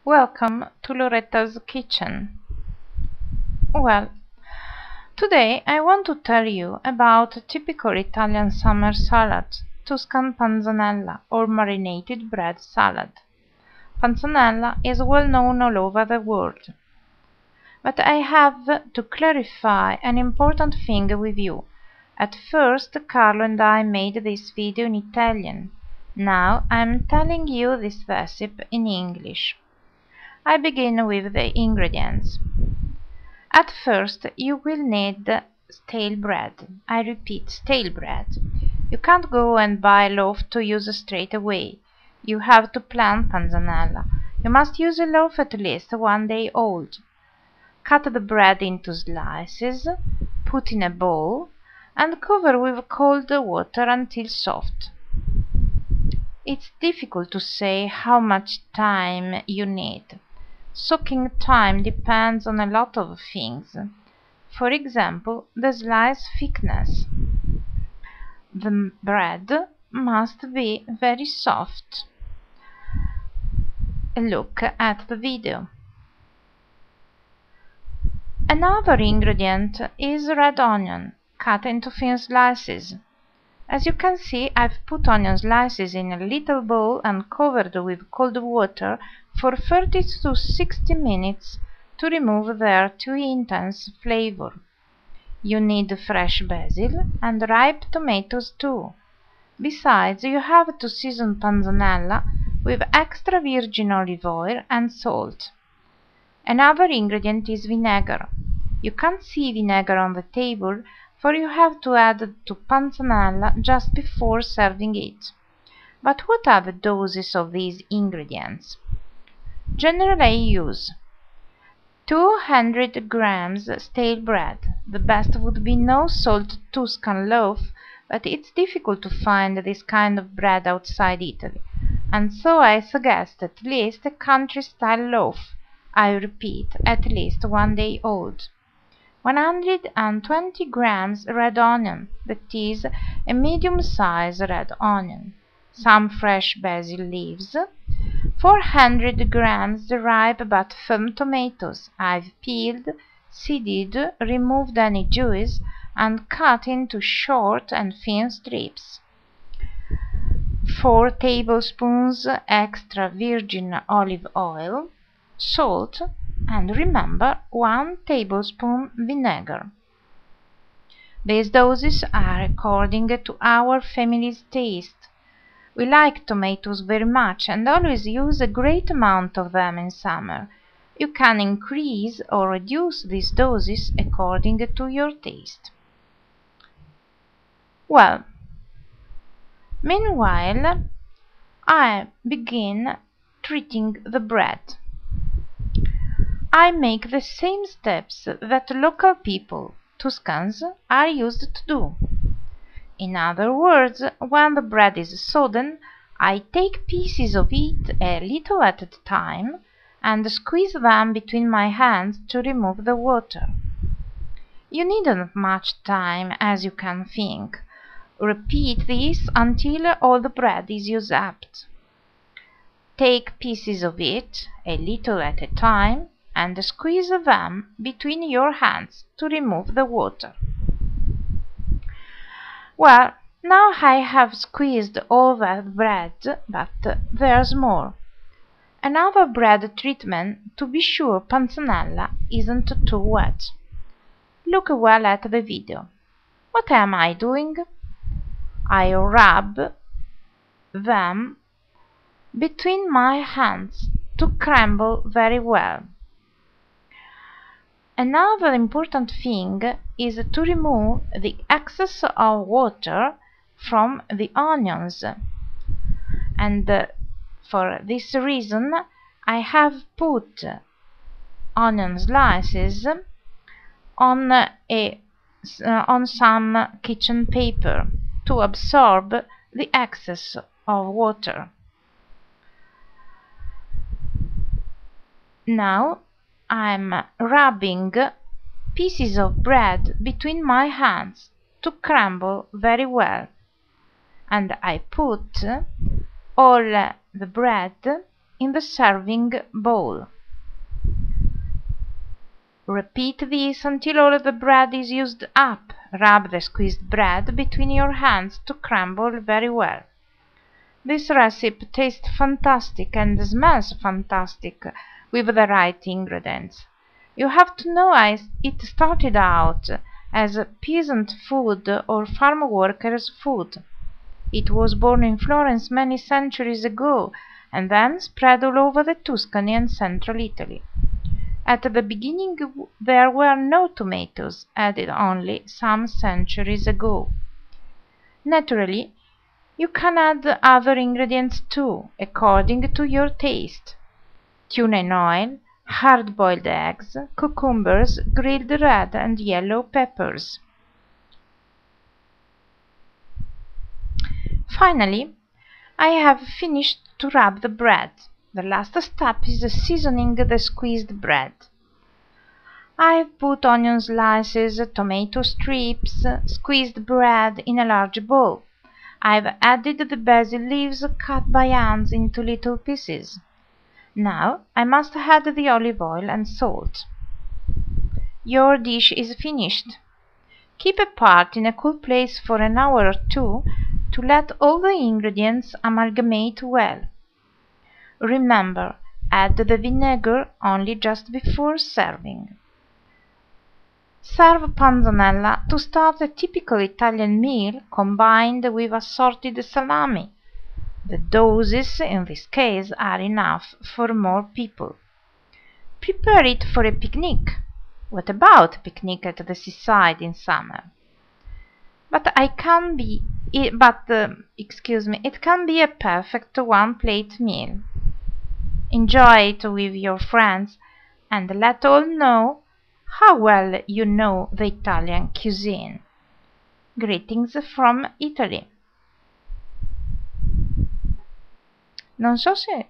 Welcome to Loretta's kitchen. Well, today I want to tell you about a typical Italian summer salad, Tuscan panzanella or marinated bread salad. Panzanella is well known all over the world. But I have to clarify an important thing with you. At first, Carlo and I made this video in Italian. Now I'm telling you this recipe in English. I begin with the ingredients. At first, you will need stale bread. I repeat, stale bread. You can't go and buy a loaf to use straight away. You have to plan panzanella. You must use a loaf at least 1 day old. Cut the bread into slices, put in a bowl, and cover with cold water until soft. It's difficult to say how much time you need. Soaking time depends on a lot of things. For example, the slice thickness. The bread must be very soft. Look at the video. Another ingredient is red onion, cut into thin slices. As you can see, I've put onion slices in a little bowl and covered with cold water for 30 to 60 minutes to remove their too intense flavor. You need fresh basil and ripe tomatoes too. Besides, you have to season panzanella with extra virgin olive oil and salt. Another ingredient is vinegar. You can't see vinegar on the table, for you have to add to panzanella just before serving it. But what are the doses of these ingredients? Generally I use 200 grams stale bread. The best would be no salt Tuscan loaf, but it's difficult to find this kind of bread outside Italy, and so I suggest at least a country-style loaf. I repeat, at least 1 day old. 120 grams red onion, that is, a medium-sized red onion. Some fresh basil leaves. 400 grams ripe but firm tomatoes. I've peeled, seeded, removed any juice, and cut into short and thin strips. 4 tablespoons extra virgin olive oil, salt, and remember 1 tablespoon vinegar. These doses are according to our family's taste. We like tomatoes very much and always use a great amount of them in summer. You can increase or reduce these doses according to your taste. Well, meanwhile, I begin treating the bread. I make the same steps that local people, Tuscans, are used to do. In other words, when the bread is sodden, I take pieces of it a little at a time and squeeze them between my hands to remove the water. You needn't much time, as you can think. Repeat this until all the bread is used up. Take pieces of it, a little at a time, and squeeze them between your hands to remove the water. Well, now I have squeezed all that bread, but there's more. Another bread treatment to be sure panzanella isn't too wet. Look well at the video. What am I doing? I rub them between my hands to crumble very well. Another important thing is to remove the excess of water from the onions, and for this reason I have put onion slices on some kitchen paper to absorb the excess of water. Now I'm rubbing pieces of bread between my hands to crumble very well, and I put all the bread in the serving bowl. Repeat this until all the bread is used up. Rub the squeezed bread between your hands to crumble very well. This recipe tastes fantastic and smells fantastic with the right ingredients. You have to know it started out as peasant food or farm workers' food. It was born in Florence many centuries ago and then spread all over the Tuscany and central Italy. At the beginning there were no tomatoes, added only some centuries ago. Naturally, you can add other ingredients too, according to your taste. Tuna in oil, hard-boiled eggs, cucumbers, grilled red and yellow peppers. Finally, I have finished to rub the bread. The last step is seasoning the squeezed bread. I've put onion slices, tomato strips, squeezed bread in a large bowl. I've added the basil leaves cut by hands into little pieces. Now I must add the olive oil and salt. Your dish is finished. Keep apart in a cool place for an hour or two to let all the ingredients amalgamate well. Remember, add the vinegar only just before serving. Serve panzanella to start a typical Italian meal combined with assorted salami. The doses in this case are enough for more people. Prepare it for a picnic. What about a picnic at the seaside in summer? It can be a perfect one-plate meal. Enjoy it with your friends and let all know how well you know the Italian cuisine. Greetings from Italy. Non so se